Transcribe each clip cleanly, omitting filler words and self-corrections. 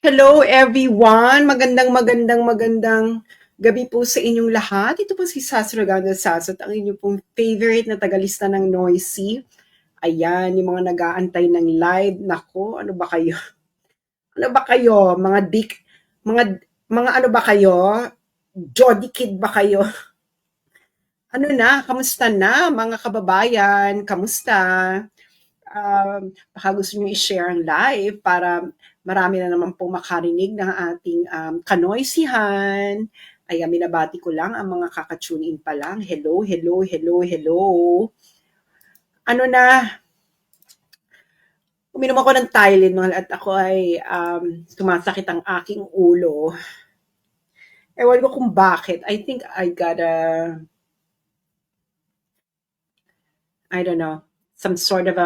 Hello everyone! Magandang gabi po sa inyong lahat. Ito po si Sas Regando Sasot, ang inyong pong favorite na tagalista ng Noisy. Ayan, yung mga nag-aantay ng live. Nako, ano ba kayo? Ano ba kayo? Mga ano ba kayo? Jody Kid ba kayo? Ano na? Kamusta na mga kababayan? Kamusta? Baka gusto nyo i-share ang live para marami na naman po makarinig ng ating kanoysihan. Ay, minabati ko lang ang mga kakatune in pa lang. Hello, hello, hello, hello. Ano na, uminom ako ng Tylenol at ako ay sumasakit ang aking ulo. Ewan ko kung bakit. I think I don't know, some sort of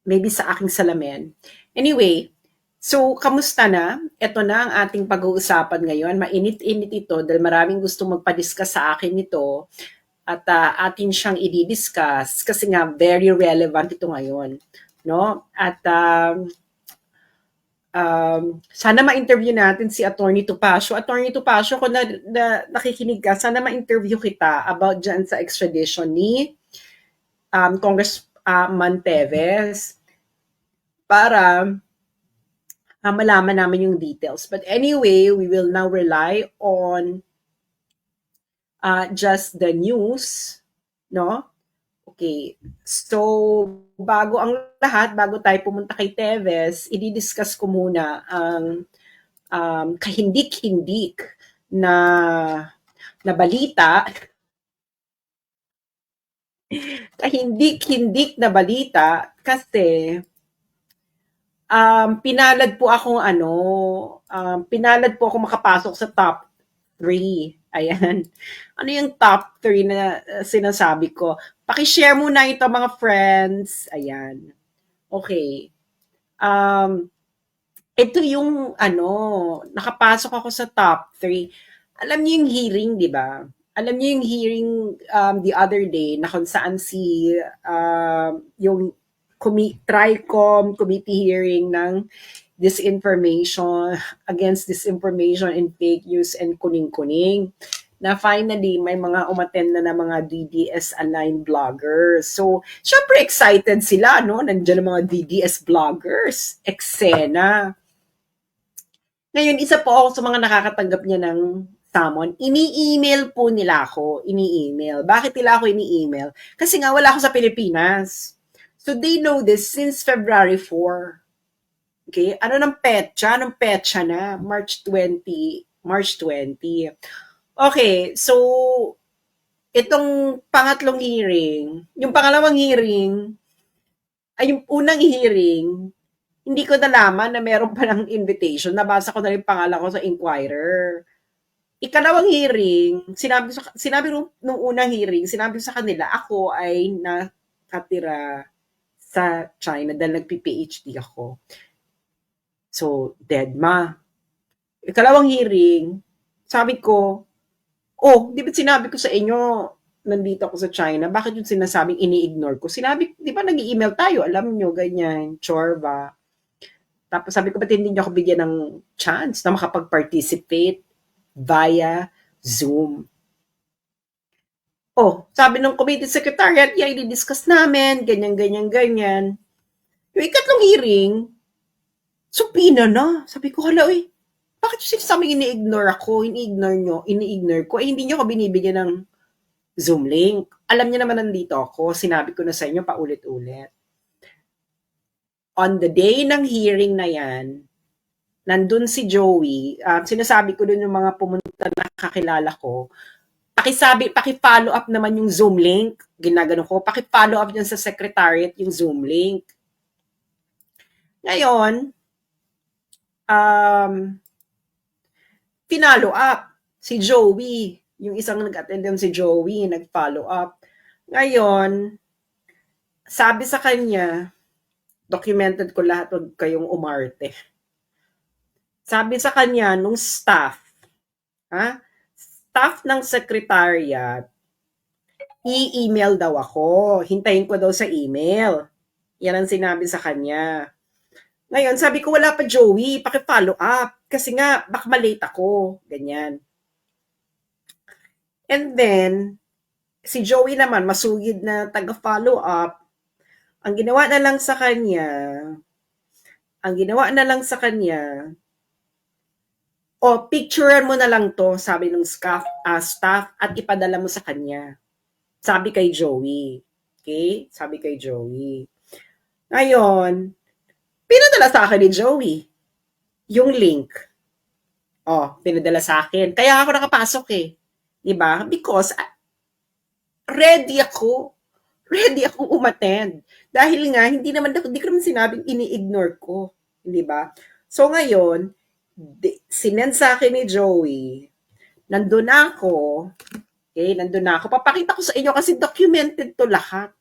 maybe sa aking salamin. Anyway, so kamusta na? Ito na ang ating pag-uusapan ngayon. Mainit-init ito dahil maraming gusto magpa-discuss sa akin nito at atin siyang i-discuss kasi nga very relevant ito ngayon, no? At sana ma-interview natin si Attorney Topacio. Attorney Topacio, kung nakikinig ka, sana ma-interview kita about dyan sa extradition ni Congressman Teves para malaman namin yung details. But anyway, we will now rely on just the news, no? Okay. So, bago ang lahat, bago tayo pumunta kay Teves, i-discuss ko muna ang kahindik-hindik na balita. Kahindik-hindik na balita kasi pinalad po ako makapasok sa top 3. Ayan. Ano yung top 3 na sinasabi ko? Paki-share muna ito mga friends. Ayan. Okay. Ito yung nakapasok ako sa top 3. Alam niyo yung hearing, di ba? Alam niyo yung hearing the other day na kung saan yung TRICOM committee hearing ng disinformation and fake news and kuning-kuning na finally may mga umattend na mga DDS-aligned vloggers. So, syempre excited sila, no? Nandiyan ang mga DDS vloggers. Eksena. Ngayon, isa po ako sa mga nakakatanggap niya ng summon. Ini-email po nila ako. Ini-email. Bakit nila ako ini-email? Kasi nga wala ako sa Pilipinas. So they know this since February 4. Okay? Anong petsa na? March 20. Okay, so itong pangatlong hearing, yung pangalawang hearing, ay yung unang hearing, hindi ko nalaman na meron pa ng invitation. Nabasa ko na rin pangalan ko sa Inquirer. Ikalawang hearing, sinabi nung unang hearing, sinabi sa kanila, ako ay nakatira sa China dahil nagpi-PhD ako. So, dead ma. Ikalawang hearing, sabi ko, di ba sinabi ko sa inyo, nandito ako sa China, bakit yung sinasabing ini-ignore ko? Sinabi, di ba nag-email tayo, alam nyo, ganyan, chorba. Tapos sabi ko, ba't hindi nyo ako bigyan ng chance na makapag-participate via Zoom? Sabi ng committee secretariat, i-discuss namin, ganyan. Yung ikatlong hearing, supina na. Sabi ko, hala, bakit yung sinasabing ini-ignore ko, hindi nyo ako binibigyan ng Zoom link. Alam niyo naman nandito ako, sinabi ko na sa inyo paulit-ulit. On the day ng hearing na yan, nandun si Joey, sinasabi ko dun yung mga pumunta na kakilala ko, paki-follow up naman yung Zoom link, ginagano ko, paki-follow up dyan sa secretariat yung Zoom link. Ngayon, pinalo up si Joey. Yung isang nag-attend doon si Joey, nag-follow up. Ngayon, sabi sa kanya, documented ko lahat, huwag kayong umarte. Sabi sa kanya, nung staff ng secretariat, i-email daw ako. Hintayin ko daw sa email. Yan ang sinabi sa kanya. Ngayon, sabi ko, wala pa Joey, paki-follow up. Kasi nga, baka malate ako. Ganyan. And then, si Joey naman, masugid na taga-follow up. Ang ginawa na lang sa kanya, picturean mo na lang to, sabi ng staff, at ipadala mo sa kanya. Sabi kay Joey. Okay? Sabi kay Joey. Ngayon, pinadala sa akin ni Joey yung link. Pinadala sa akin. Kaya ako nakapasok eh. Diba? Because ready ako umattend. Dahil nga, hindi ko naman sinabing ini-ignore ko. Diba? So ngayon, sinend sa akin ni Joey, nandun ako, papakita ko sa inyo kasi documented to lahat.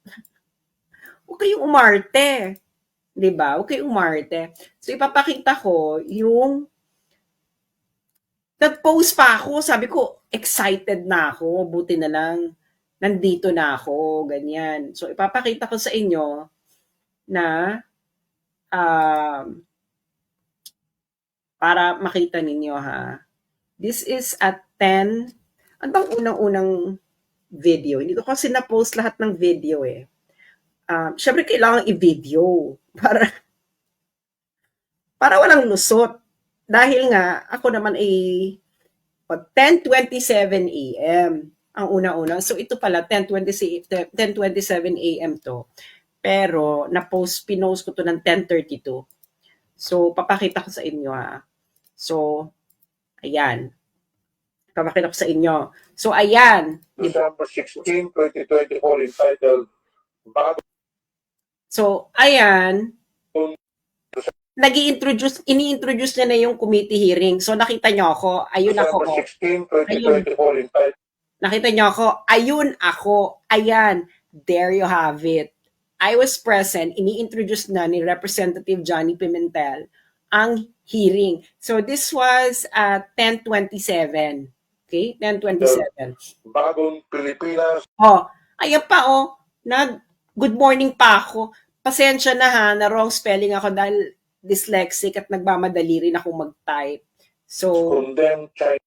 Huwag kayong umarte. Diba? Huwag kayong umarte. So ipapakita ko yung nag-post pa ako, sabi ko, excited na ako, buti na lang, nandito na ako, ganyan. So ipapakita ko sa inyo na para makita ninyo ha. This is at 10. Ano bang unang-unang video? Hindi ko kasi na-post lahat ng video eh. Syempre kailangan i-video para walang lusot. Dahil nga, ako naman ay 10:27 a.m. ang una-una. So ito pala, 10:27 a.m. to. Pero, pinost ko to ng 10:32. So, papakita ko sa inyo ha. So, ayan. Papakita ko sa inyo. So, ayan. December 16, 2024, entitled So, ayan. Ini-introduce niya na yung committee hearing. So, nakita niyo ako. Ayun ako. December 16, 2024, entitled Nakita niyo ako. Ayun ako. Ayan. There you have it. I was present. Ini-introduce na ni Representative Johnny Pimentel ang hearing. So, this was at 10:27. Okay? 10:27. Bagong Pilipinas. Ayan pa good morning pa ako. Pasensya na ha, na wrong spelling ako dahil dyslexic at nagmamadali rin akong mag-type. So, Condemned China.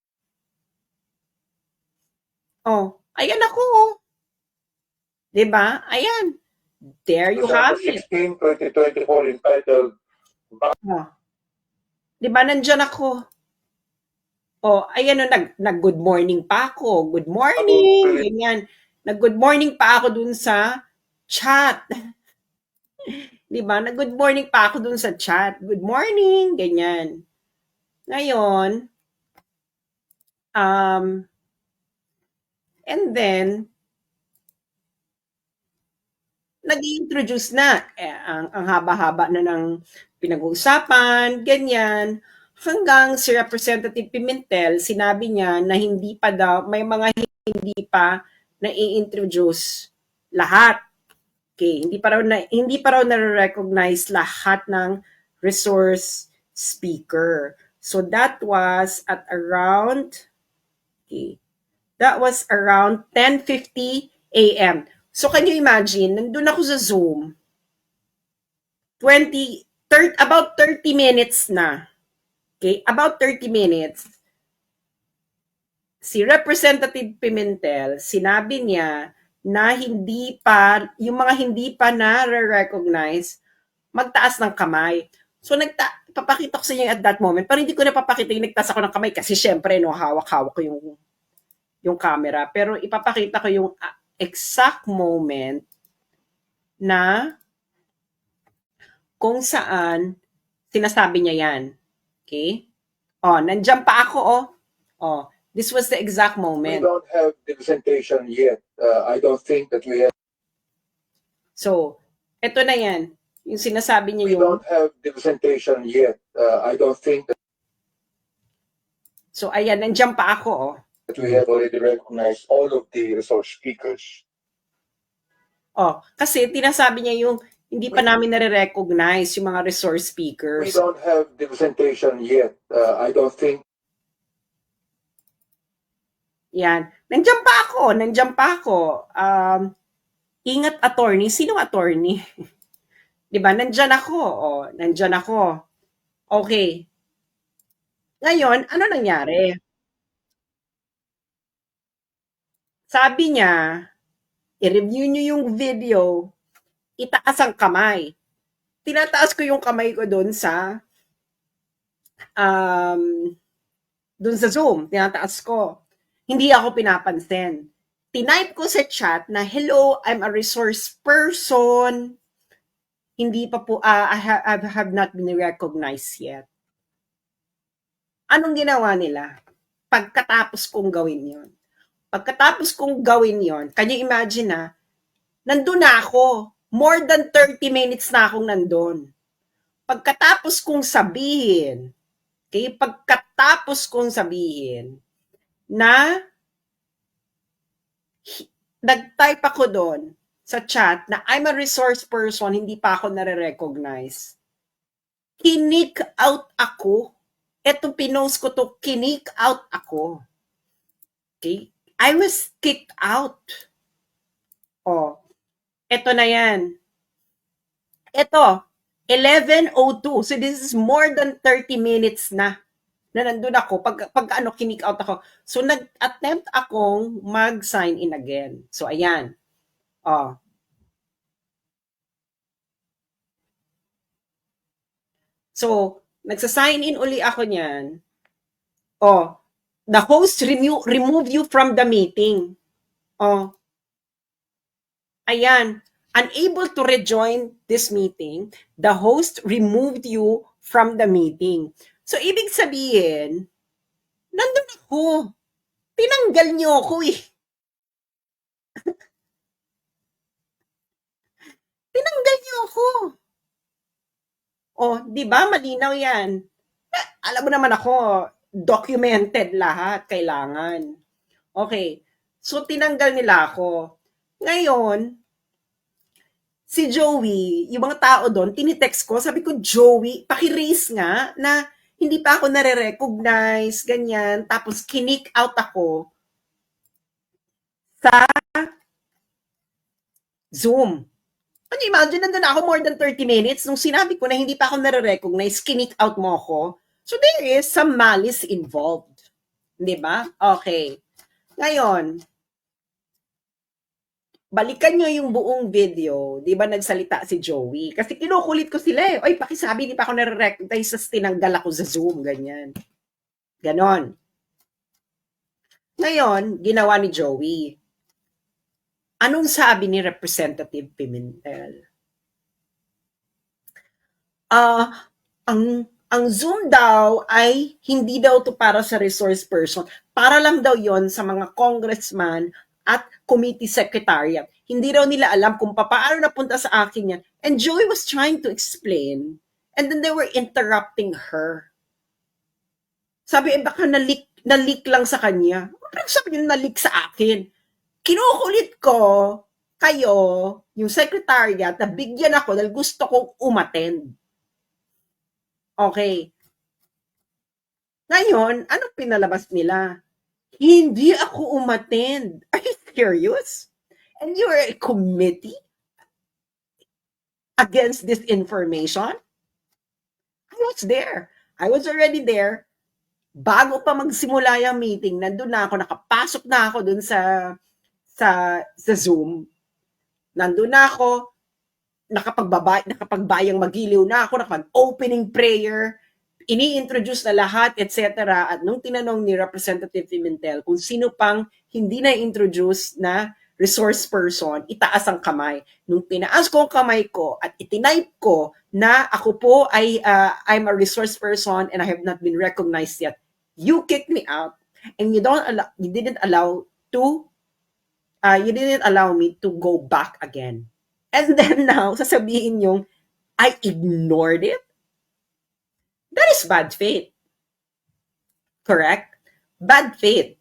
Ayan ako. Diba? Ayan. There you have it. 16, 2024, entitled Diba, nandyan ako. Ayan nag-good morning pa ako. Good morning. Ganyan. Nag-good morning pa ako dun sa chat. Diba? Nag-good morning pa ako dun sa chat. Good morning. Ganyan. Ngayon, and then, nag-i-introduce na. Ang haba-haba na ng pinag-uusapan, ganyan. Hanggang si Representative Pimentel, sinabi niya na hindi pa daw, may mga hindi pa na-i-introduce lahat. Okay, hindi pa raw na-recognize lahat ng resource speaker. So that was at around 10:50 a.m. So can you imagine, nandun ako sa Zoom, about 30 minutes na. Okay, about 30 minutes. Si Representative Pimentel, sinabi niya na yung mga hindi pa na-recognize, magtaas ng kamay. So papakita ko sa inyo at that moment, pero hindi ko na papakita yung nagtaas ako ng kamay kasi syempre hawak-hawak ko yung camera. Pero ipapakita ko yung exact moment na kung saan sinasabi niya yan. Okay? Nandiyan pa ako, this was the exact moment. We don't have the presentation yet. I don't think that we have. So, eto na yan. Yung sinasabi niya We yung, don't have the presentation yet. I don't think so ayan, nandiyan pa ako, oh. that we have already recognized all of the resource speakers. Oh, kasi tinasabi niya yung hindi pa namin nare-recognize yung mga resource We speakers. don't have the presentation yet. I don't think Yan. Nandiyan pa ako. Ingat attorney. Sinong attorney? 'Di ba? Nandiyan ako. Oh, nandiyan ako. Okay. Ngayon, ano nangyari? Sabi niya, i-review niyo yung video, itaas ang kamay. Tinataas ko yung kamay ko doon sa um, doon sa Zoom, tinataas ko. Hindi ako pinapansin. Tinype ko sa chat na, hello, I'm a resource person. Hindi pa po, I have not been recognized yet. Anong ginawa nila? Pagkatapos kong gawin yon. Pagkatapos kong gawin yon, can you imagine na, nandun na ako. More than 30 minutes na akong nandun. Pagkatapos kong sabihin, okay, pagkatapos kong sabihin na nag-type ako doon sa chat na I'm a resource person, hindi pa ako nare-recognize. Kinik out ako. Eto pinost ko to, kinik out ako. Okay? I was kicked out. Oh, eto na yan. Eto, 11:02. So this is more than 30 minutes na nandun ako. Pag kinik out ako. So nag-attempt akong mag-sign in again. So ayan. Oh. So, nagsa-sign in uli ako niyan. Oh, the host remove you from the meeting. Oh. Ayan. Unable to rejoin this meeting, the host removed you from the meeting. So, ibig sabihin, nandun ako. Tinanggal niyo ako eh. Tinanggal niyo ako. Oh, di ba? Malinaw yan. Alam mo naman ako, documented lahat, kailangan. Okay. So, tinanggal nila ako. Ngayon, si Joey, yung mga tao doon, tinitext ko, sabi ko, Joey, paki-raise nga na hindi pa ako nare-recognize, ganyan. Tapos, kinik out ako sa Zoom. Can you imagine, nandun ako more than 30 minutes nung sinabi ko na hindi pa ako nare-recognize, kinik out mo ako. So, there is some malice involved. Di ba? Okay. Ngayon, balikan nyo yung buong video, di ba nagsalita si Joey? Kasi kinukulit ko sila eh. Oy, pakisabi, di pa ako nare-recognize sa tinanggal ako sa Zoom, ganyan. Ganon. Ngayon, ginawa ni Joey. Anong sabi ni Representative Pimentel? Ang Zoom daw ay hindi daw to para sa resource person. Para lang daw yon sa mga congressman at committee secretariat. Hindi daw nila alam kung paano napunta sa akin yan. And Joey was trying to explain. And then they were interrupting her. Sabi, baka na-leak lang sa kanya. Ano sabi niyo na-leak sa akin? Kinukulit ko kayo, yung secretariat, na bigyan ako dahil gusto kong umattend. Okay. Ngayon, anong pinalabas nila? Hindi ako umattend. Are you serious? And you're a committee against this information? I was there. I was already there. Bago pa magsimula yung meeting, nandun na ako, nakapasok na ako dun sa Zoom. Nandun na ako, nakapagbayang magiliw na ako, nakapag-opening prayer, ini-introduce na lahat, etc. At nung tinanong ni Representative Pimentel kung sino pang hindi na-introduce na resource person, itaas ang kamay. Nung tinaas ko ang kamay ko at itinipe ko na ako po ay I'm a resource person and I have not been recognized yet, you kicked me out and you didn't allow me to go back again. And then now, sasabihin yung I ignored it. That is bad faith. Correct? Bad faith.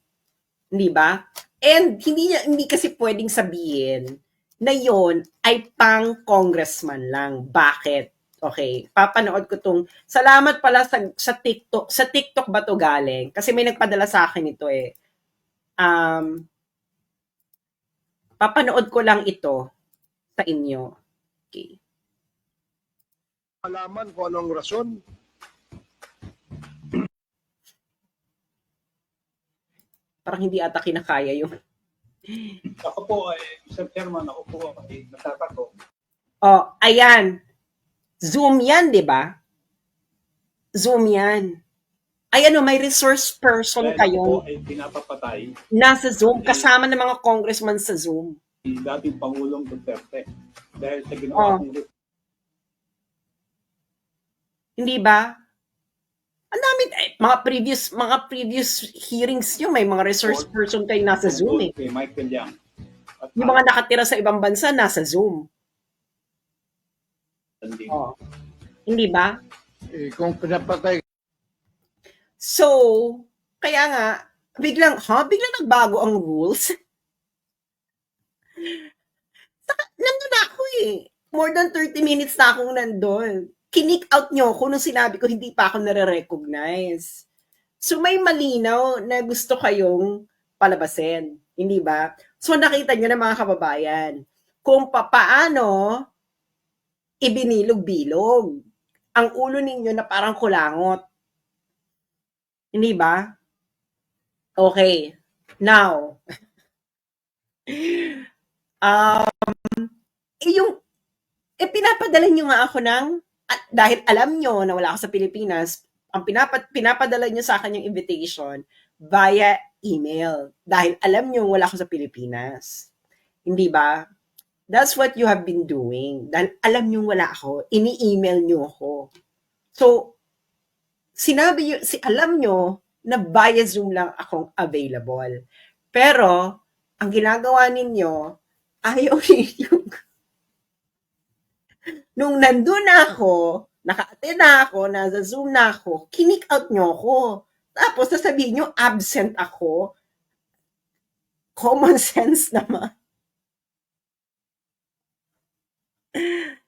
Di ba? And hindi kasi pwedeng sabihin na yon ay pang congressman lang. Bakit? Okay, papanood ko tong salamat pala sa TikTok. Sa TikTok ba to galing? Kasi may nagpadala sa akin ito eh. Papanood ko lang ito sa inyo. Okay. Malaman kung anong rason. Parang hindi ata kinakaya yung Ako po, Mr. Chairman, ako po ay nagtatanong. oh, ayan. Zoom yan, di ba? Zoom yan. Ayan o, may resource person Dahil ako kayo po ay pinapapatay nasa Zoom, kasama ng mga congressman sa Zoom. ni dating Pangulong Duterte. Dahil sa ginawa kong Hindi ba? Ang dami, mga previous hearings nyo, may mga resource person kayo nasa Zoom eh. kay Michael Yang. At Yung mga nakatira sa ibang bansa, nasa Zoom. Oh. Hindi ba? Kung pinapatay So, kaya nga, biglang nagbago ang rules. Nandun ako eh. More than 30 minutes na akong nandun. Kinick out nyo ako nung sinabi ko hindi pa ako nare-recognize. So, may malinaw na gusto kayong palabasin. Hindi ba? So, nakita nyo na mga kababayan kung paano ibinilog-bilog ang ulo ninyo na parang kulangot. Hindi ba? Okay. Now, pinapadala nyo nga ako at dahil alam nyo na wala ako sa Pilipinas, ang pinapadala nyo sa akin yung invitation via email. Dahil alam nyo wala ako sa Pilipinas. Hindi ba? That's what you have been doing. Dahil alam nyo wala ako, ini-email nyo ako. So, alam nyo na via Zoom lang akong available. Pero, ang ginagawa ninyo, ayaw ninyo. Nung nandun na ako, naka-attend na ako, nasa Zoom na ako, kinick out nyo ako. Tapos, sasabihin nyo, absent ako. Common sense naman.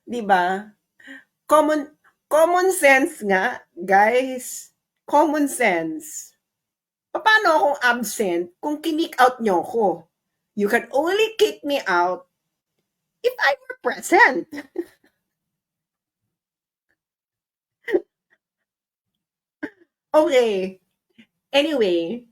Diba? Common sense nga, guys. Common sense. Paano akong absent kung kinick out nyo ako? You can only kick me out if I were present. Okay. Anyway,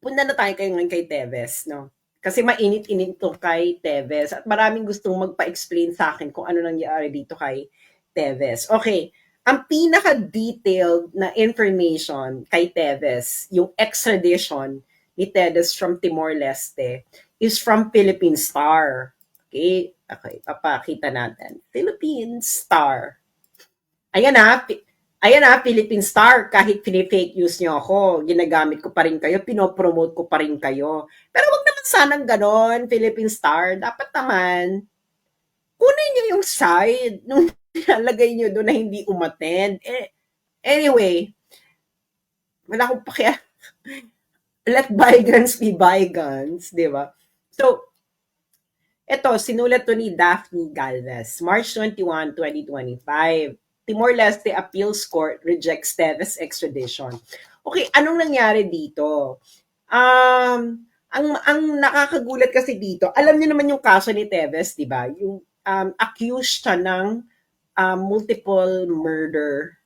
punta na tayo ngayon kay Teves, no? Kasi mainit-init to kay Teves at maraming gustong magpa-explain sa akin kung ano nangyari dito kay Teves. Okay, ang pinaka-detailed na information kay Teves, yung extradition ni Teves from Timor-Leste is from Philippine Star. Okay, papakita natin. Philippine Star. Ayan na, Philippine Star, kahit fake news nyo ako, ginagamit ko pa rin kayo, pinopromote ko pa rin kayo. Pero wag naman sanang ganon, Philippine Star. Dapat naman, kunin nyo yung side nung nalagay nyo doon na hindi umattend. Anyway, wala akong pakiya. Let bygones be bygones, di ba? So, eto, sinulat to ni Daphne Galvez, March 21, 2025. Timor-Leste Appeals Court rejects Teves extradition. Okay, anong nangyari dito? Ang nakakagulat kasi dito, alam niyo naman yung kaso ni Teves, di ba? Yung accused siya ng multiple murder,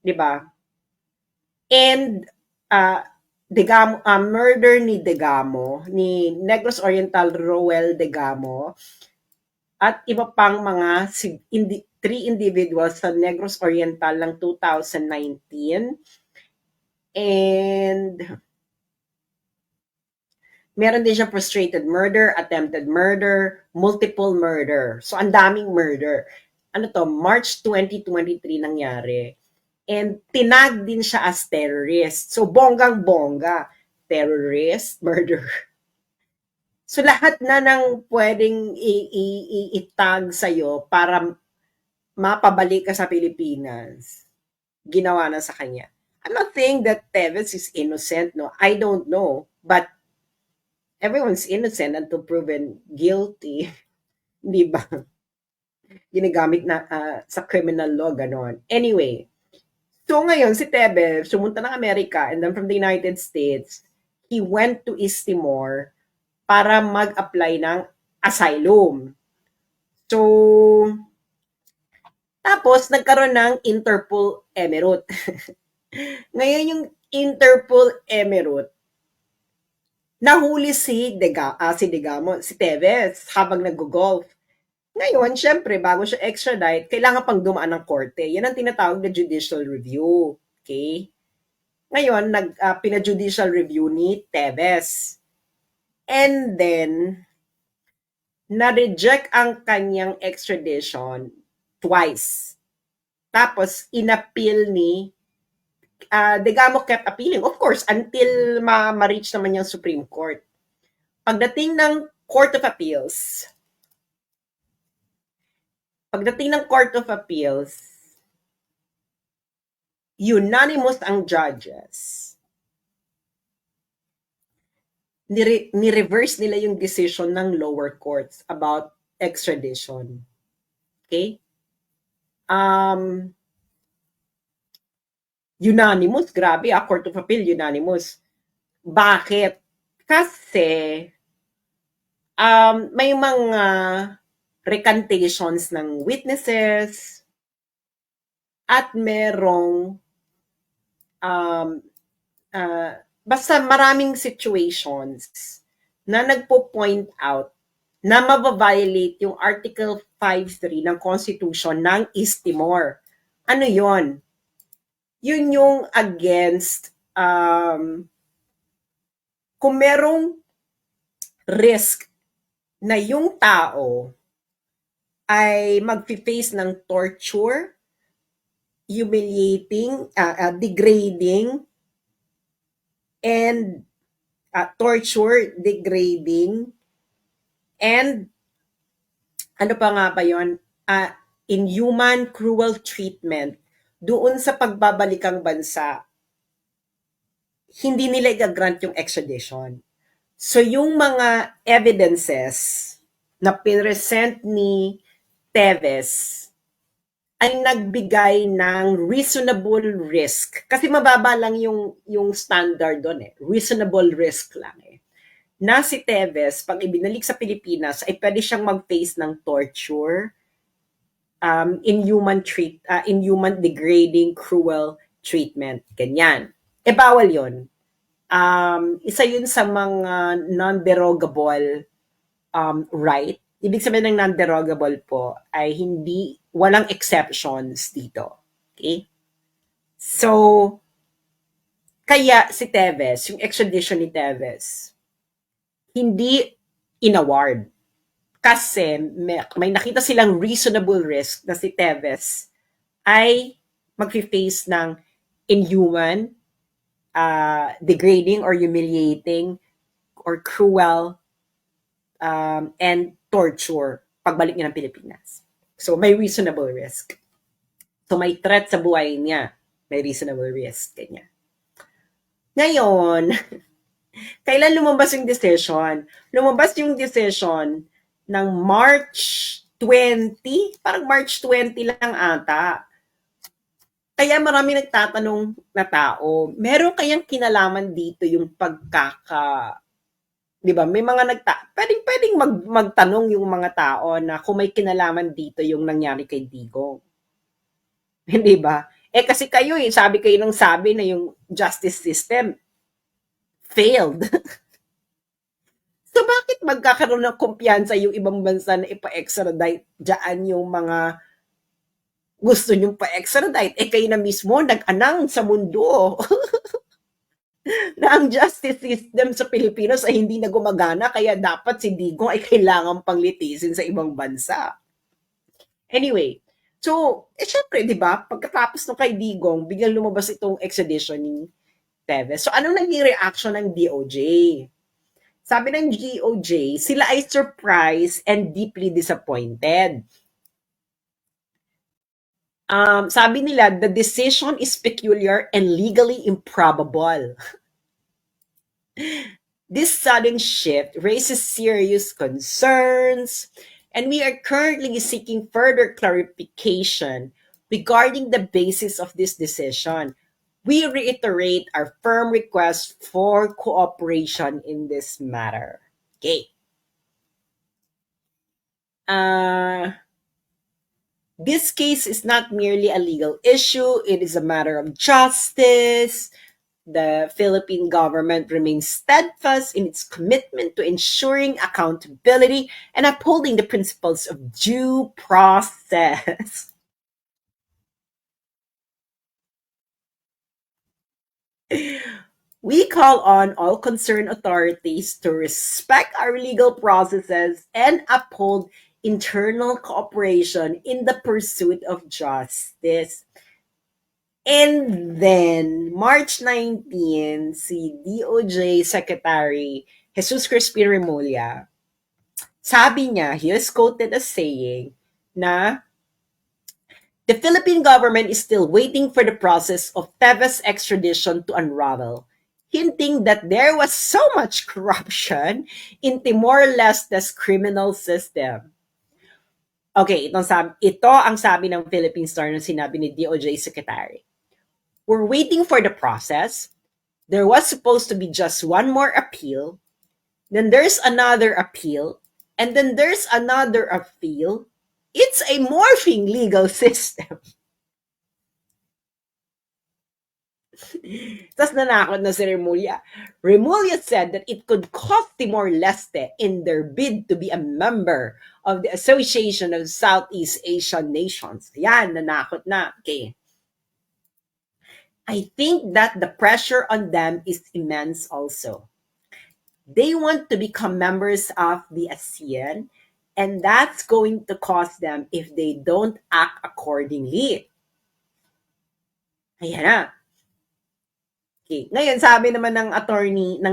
di ba? And murder ni Degamo, ni Negros Oriental Roel Degamo, at iba pang mga 3 individuals sa Negros Oriental ng 2019. And meron din siyang frustrated murder, attempted murder, multiple murder. So, ang daming murder. Ano to? March 2023 nangyari. And tinag din siya as terrorist. So, bonggang-bongga. Terrorist, murder. So, lahat na ng pwedeng itag sa'yo para mapabalik ka sa Pilipinas, ginawa na sa kanya. I'm not saying that Teves is innocent, no. I don't know. But everyone's innocent until proven guilty. Di ba? Ginagamit na sa criminal law, ganon. Anyway, so ngayon si Teves sumunta ng Amerika and then from the United States, he went to East Timor para mag-apply ng asylum. So, tapos nagkaroon ng Interpol Emirate. Ngayon yung Interpol Emirate, nahuli si Teves habang nag-golf. Ngayon, syempre, bago siya extradite, kailangan pang dumaan ng korte. Yan ang tinatawag na judicial review. Okay? Ngayon, pina-judicial review ni Teves. And then, na-reject ang kanyang extradition twice. Tapos, inappeal ni Degamo kept appealing. Of course, until ma-reach naman yung Supreme Court. Pagdating ng Court of Appeals, unanimous ang judges. Ni-reverse nila yung decision ng lower courts about extradition. Okay? Unanimous, grabe Court of Appeal, unanimous. Bakit? Kasi may mga recantations ng witnesses at merong basta maraming situations na nagpo-point out na mababiolate yung Article 5.3 ng Constitution ng East Timor. Ano yon? Yun yung against kung merong risk na yung tao ay mag-face ng torture, humiliating, degrading, and torture, degrading, and ano pa nga ba yun? Inhuman, cruel treatment doon sa pagbabalikang bansa, hindi nila i-grant yung extradition. So yung mga evidences na pinresent ni Teves ay nagbigay ng reasonable risk. Kasi mababa lang yung standard doon Reasonable risk lang Na si Teves, pag ibinalik sa Pilipinas, ay pwede siyang mag-face ng torture, inhuman degrading, cruel treatment. Ganyan. Bawal yun. Isa yun sa mga non-derogable right. Ibig sabihin ng non-derogable po ay walang exceptions dito. Okay? So, kaya si Teves, yung extradition ni Teves, hindi inaward. Kasi may nakita silang reasonable risk na si Teves ay mag-face ng inhuman, degrading or humiliating or cruel and torture pagbalik niya ng Pilipinas. So, may reasonable risk. So, may threat sa buhay niya. May reasonable risk. Ganyan. Ngayon, kailan lumabas yung decision? Lumabas yung decision ng March 20, parang March 20 lang ata. Kaya marami nagtatanong na tao, meron kayang kinalaman dito yung di ba? May mga pwedeng magtanong yung mga tao na kung may kinalaman dito yung nangyari kay Digong. Hindi ba? Kasi kayo sabi na yung justice system failed. So, bakit magkakaroon ng kumpiyansa yung ibang bansa na ipa-extradite dyan yung mga gusto nyong pa-extradite? Kayo na mismo nag-anang sa mundo na ang justice system sa Pilipinas ay hindi na gumagana kaya dapat si Digong ay kailangan panglitisin sa ibang bansa. Anyway, so, syempre, di ba, pagkatapos ng kay Digong, biglang lumabas itong extradition ni Teves. So, anong naging reaction ng DOJ? Sabi ng DOJ, sila ay surprised and deeply disappointed. Sabi nila, the decision is peculiar and legally improbable. This sudden shift raises serious concerns, and we are currently seeking further clarification regarding the basis of this decision. We reiterate our firm request for cooperation in this matter. Okay. This case is not merely a legal issue, it is a matter of justice. The Philippine government remains steadfast in its commitment to ensuring accountability and upholding the principles of due process. We call on all concerned authorities to respect our legal processes and uphold internal cooperation in the pursuit of justice. And then, March 19, si DOJ Secretary Jesus Crispin Remulla, sabi niya, he is quoted as saying na the Philippine government is still waiting for the process of Teves extradition to unravel, hinting that there was so much corruption in Timor-Leste's criminal system. Okay, ito ang sabi ng Philippine Star na sinabi ni DOJ Secretary. We're waiting for the process. There was supposed to be just one more appeal. Then there's another appeal. And then there's another appeal. It's a morphing legal system. Tapos nanakot na si Remulla. Remulla said that it could cost Timor-Leste in their bid to be a member of the Association of Southeast Asian Nations. Yan, nanakot na. Okay. I think that the pressure on them is immense also. They want to become members of the ASEAN, and that's going to cost them if they don't act accordingly. Ayan na. Okay. Ngayon, sabi naman ng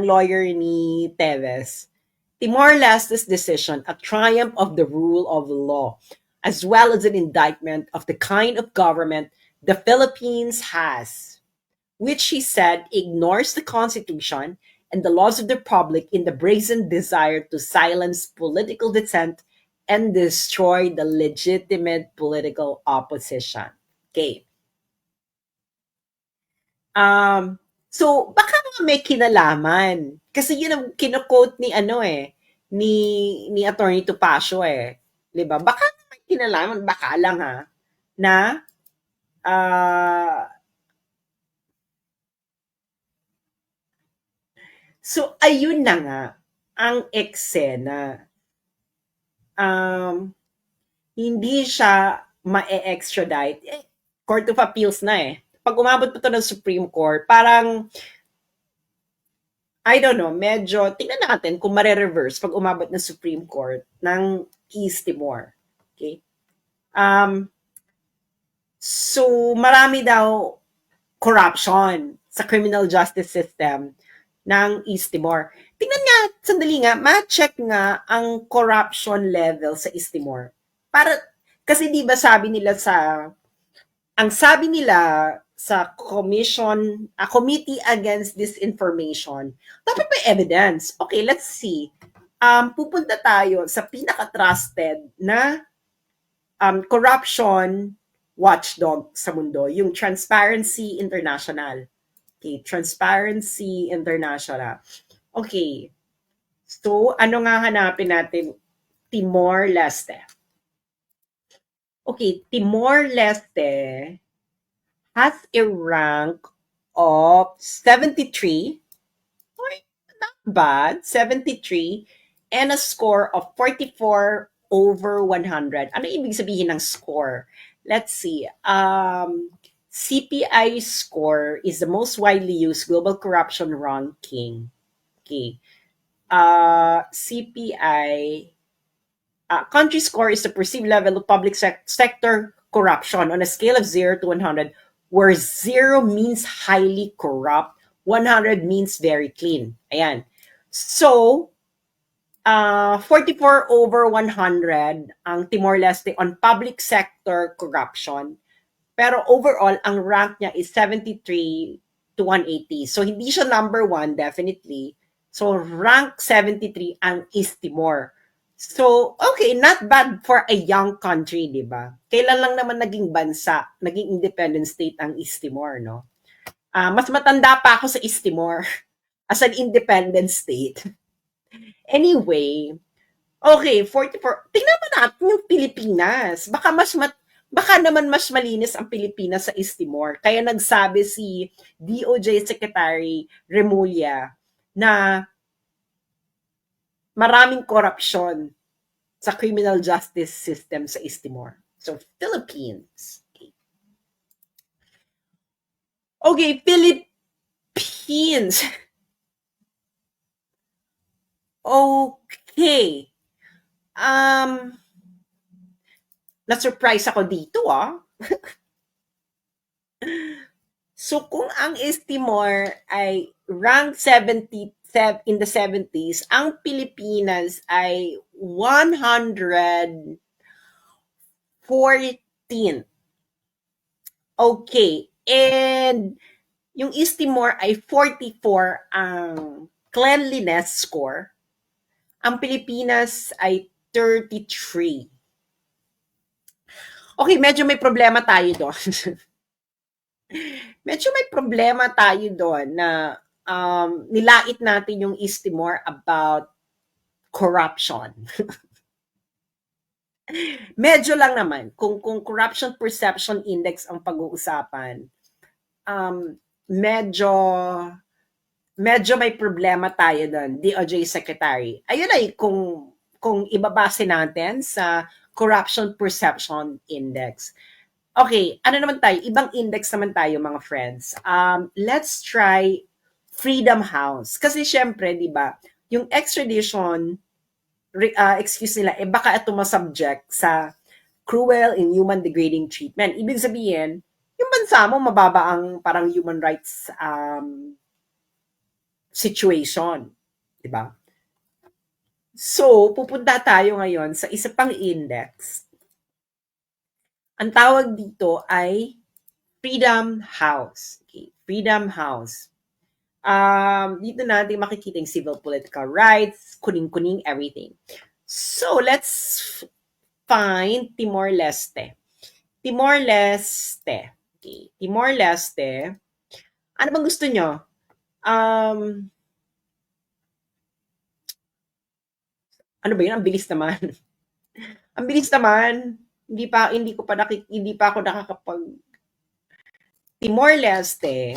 lawyer ni Teves, Timor-Leste's decision, a triumph of the rule of law, as well as an indictment of the kind of government the Philippines has, which he said ignores the Constitution and the laws of the Republic in the brazen desire to silence political dissent and destroy the legitimate political opposition. Okay. So, baka may kinalaman. Kasi yun ang kino-quote ni ni Attorney Topacio eh. 'Di ba? Baka may kinalaman, baka lang na so, ayun na nga ang eksena. Hindi siya ma-extradite. Court of Appeals na eh. Pag umabot pa to ng Supreme Court, parang, I don't know, medyo, tingnan natin kung mare-reverse pag umabot ng Supreme Court ng East Timor. Okay? So, marami daw corruption sa criminal justice system ng East Timor. Tingnan nga, sandali nga, ma-check nga ang corruption level sa East Timor. Kasi di ba sabi nila sa Committee Against Disinformation, dapat may evidence. Okay, let's see. Pupunta tayo sa pinaka-trusted na corruption watchdog sa mundo, yung Transparency International. Okay, Transparency International. Okay. So, ano nga hanapin natin? Timor-Leste. Okay, Timor-Leste has a rank of 73. Not bad. 73. And a score of 44 over 100. Ano ibig sabihin ng score? Let's see. CPI score is the most widely used global corruption ranking. Okay. CPI country score is the perceived level of public sector corruption on a scale of 0 to 100, where 0 means highly corrupt, 100 means very clean. Ayan. So, 44 over 100 ang Timor-Leste on public sector corruption. Pero overall, ang rank niya is 73 to 180. So, hindi siya number 1, definitely. So, rank 73 ang East Timor. So, okay, not bad for a young country, di ba? Kailan lang naman naging bansa, naging independent state ang East Timor, no? Mas matanda pa ako sa East Timor as an independent state. Anyway, okay, 44. Tingnan mo natin yung Pilipinas. Baka naman mas malinis ang Pilipinas sa East Timor. Kaya nagsabi si DOJ Secretary Remulla na maraming korupsyon sa criminal justice system sa East Timor. So, Philippines. Okay, Philippines. Okay. Na-surprise ako dito, So, kung ang East Timor ay rank 70 in the 70s, ang Pilipinas ay 114. Okay. And yung East Timor ay 44 ang cleanliness score. Ang Pilipinas ay 33. Okay, medyo may problema tayo doon. Medyo may problema tayo doon na nilait natin yung East Timor about corruption. Medyo lang naman, kung corruption perception index ang pag-uusapan, medyo may problema tayo doon, DOJ Secretary. Ayun ay kung ibabase natin sa corruption perception index. Okay, ano naman tayo? Ibang index naman tayo, mga friends. Let's try Freedom House. Kasi syempre, di ba, yung extradition, excuse nila, baka ito masubject sa cruel, inhuman, degrading treatment. Ibig sabihin, yung bansa mo, mababa ang parang human rights situation. Di ba? So, pupunta tayo ngayon sa isa pang index. Ang tawag dito ay Freedom House. Okay, Freedom House. Dito natin makikita yung civil political rights, kuning-kuning, everything. So, let's find Timor-Leste. Timor-Leste. Okay, Timor-Leste. Ano bang gusto nyo? Ano ba yun? Ang bilis naman. Ang bilis naman. Hindi pa ako nakakapag Timor-Leste.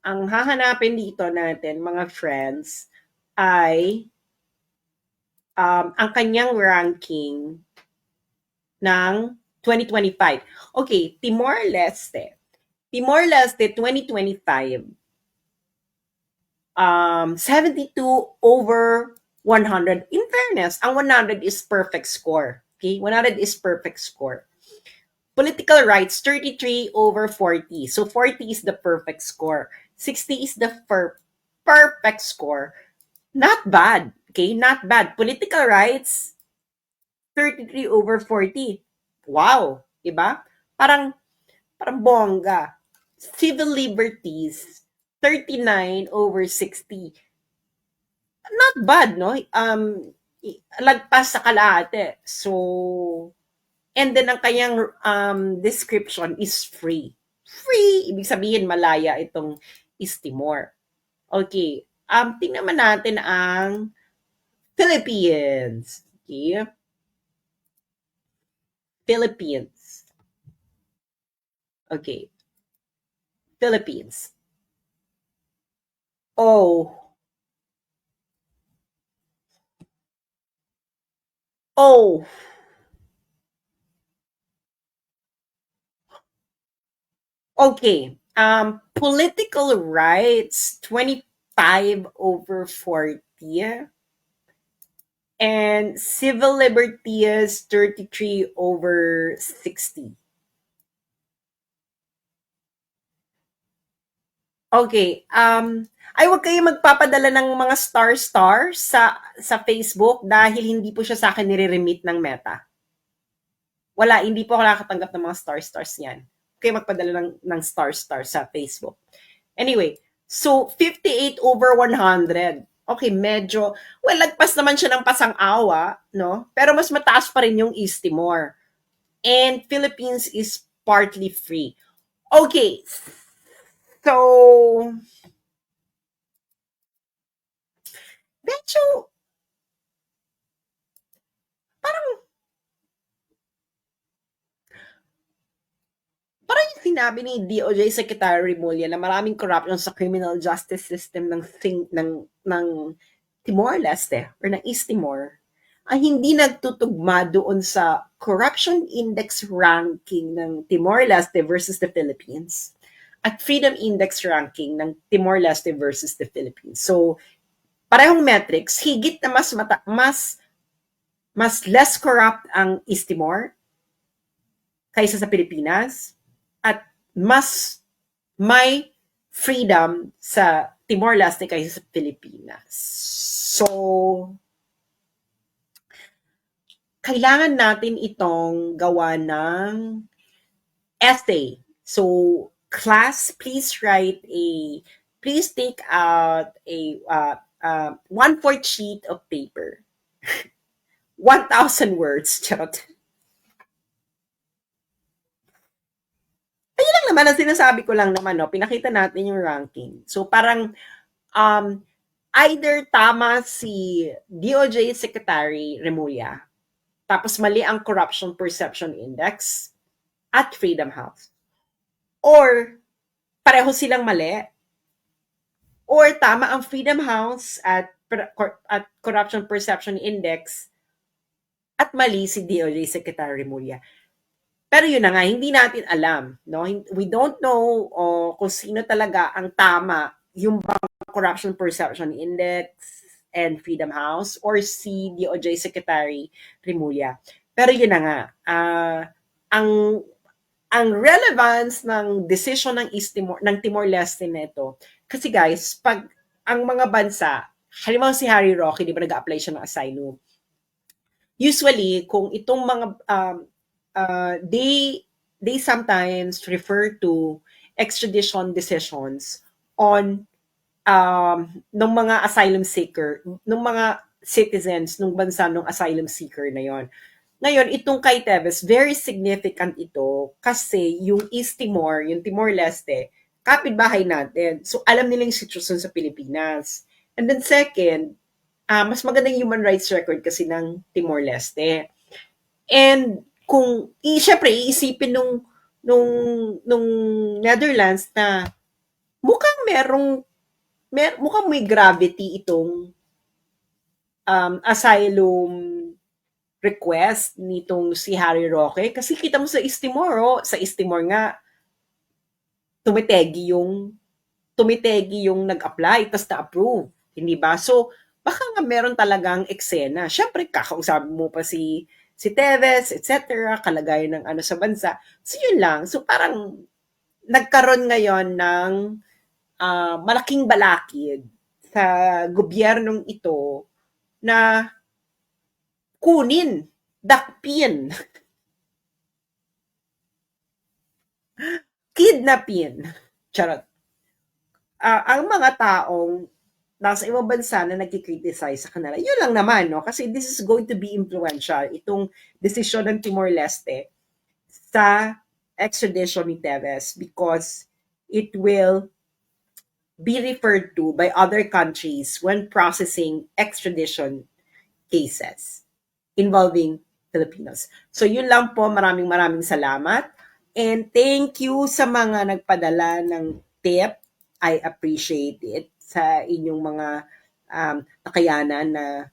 Ang hahanapin dito natin, mga friends, ay ang kanyang ranking ng 2025. Okay, Timor-Leste. Timor-Leste 2025. 72 over 100. In fairness, ang 100 is perfect score. Okay, 100 is perfect score. Political rights, 33 over 40. So 40 is the perfect score. 60 is the perfect score. Not bad. Okay, not bad. Political rights, 33 over 40. Wow. Diba? Parang bongga. Civil liberties, 39 over 60. Not bad, no? Lagpas sa kalahati. So, and then ang kanyang description is free. Free, ibig sabihin malaya itong East Timor. Okay, tingnan natin ang Philippines. Okay. Philippines. Okay. Philippines. Oh. Okay. Political rights, 25 over 40. And civil liberties, 33 over 60. Okay. Ay, huwag kayo magpapadala ng mga star sa Facebook dahil hindi po siya sa akin nire-remit ng Meta. Wala, hindi po ako nakatanggap ng mga stars niyan. kayo magpadala ng star sa Facebook. Anyway, so 58 over 100. Okay, medyo, well, lagpas naman siya ng pasang-awa, no? Pero mas mataas pa rin yung East Timor. And Philippines is partly free. Okay, so, medyo, parang yung sinabi ni DOJ Secretary Remulla na maraming corruption sa criminal justice system ng Timor-Leste or ng East Timor ay hindi nagtutugma doon sa corruption index ranking ng Timor-Leste versus the Philippines at freedom index ranking ng Timor-Leste versus the Philippines. So, parehong metrics, higit na mas less corrupt ang East Timor kaysa sa Pilipinas at mas may freedom sa Timor-Leste kaysa sa Pilipinas. So, kailangan natin itong gawa ng essay. So, class, please take out a 1/4 sheet of paper. 1,000 words. Charot. Ayun lang naman, ang sinasabi ko lang naman, no, pinakita natin yung ranking. So, parang, either tama si DOJ Secretary Remulla, tapos mali ang Corruption Perception Index at Freedom House. Or, pareho silang mali. Or, tama ang Freedom House at Corruption Perception Index at mali si DOJ Secretary Remulla. Pero yun na nga, hindi natin alam. No? We don't know kung sino talaga ang tama, yung Corruption Perception Index and Freedom House or si DOJ Secretary Remulla. Pero yun na nga, ang relevance ng decision ng Timor-Leste nito, kasi guys, pag ang mga bansa, halimbawa si Harry Roque, di ba nag-apply siya ng asylum? Usually, kung itong mga they sometimes refer to extradition decisions on ng mga asylum seeker, ng mga citizens ng bansa ng asylum seeker na yon. Ngayon, itong kay Teves, very significant ito kasi yung East Timor, yung Timor-Leste, kapitbahay natin. So, alam nila yung sitwasyon sa Pilipinas. And then second, mas magandang human rights record kasi ng Timor-Leste. And kung syempre iisipin nung Netherlands na mukhang may gravity itong asylum request nitong si Harry Roque kasi kita mo sa East Timor, sa East Timor nga tumitegi yung nag-apply tapos na-approve, hindi ba? So baka nga meron talagang eksena. Syempre kakausapin mo pa si Teves, etc., kalagayan ng sa bansa. So, yun lang. So, parang nagkaroon ngayon ng malaking balakid sa gobyernong ito na kunin, dakpin, kidnapin, charot. Ang mga taong nasa ibang bansa na nagkikriticize sa kanila. Yun lang naman, no? Kasi this is going to be influential, itong desisyon ng Timor-Leste sa extradition ni Teves because it will be referred to by other countries when processing extradition cases involving Filipinos. So yun lang po, maraming salamat. And thank you sa mga nagpadala ng tip. I appreciate it sa inyong mga nakayanan na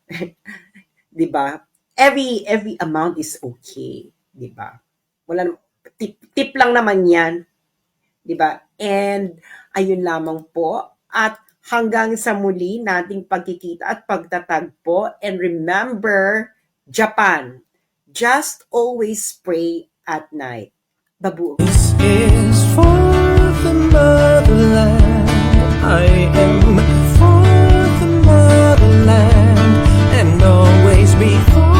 'di ba? Every amount is okay, 'di ba? Wala tip lang naman 'yan, 'di ba? And ayun lamang po at hanggang sa muli nating pagkikita at pagtatagpo, and remember, Japan, just always pray at night. Babu. This is for the motherland. I am for the motherland and always be for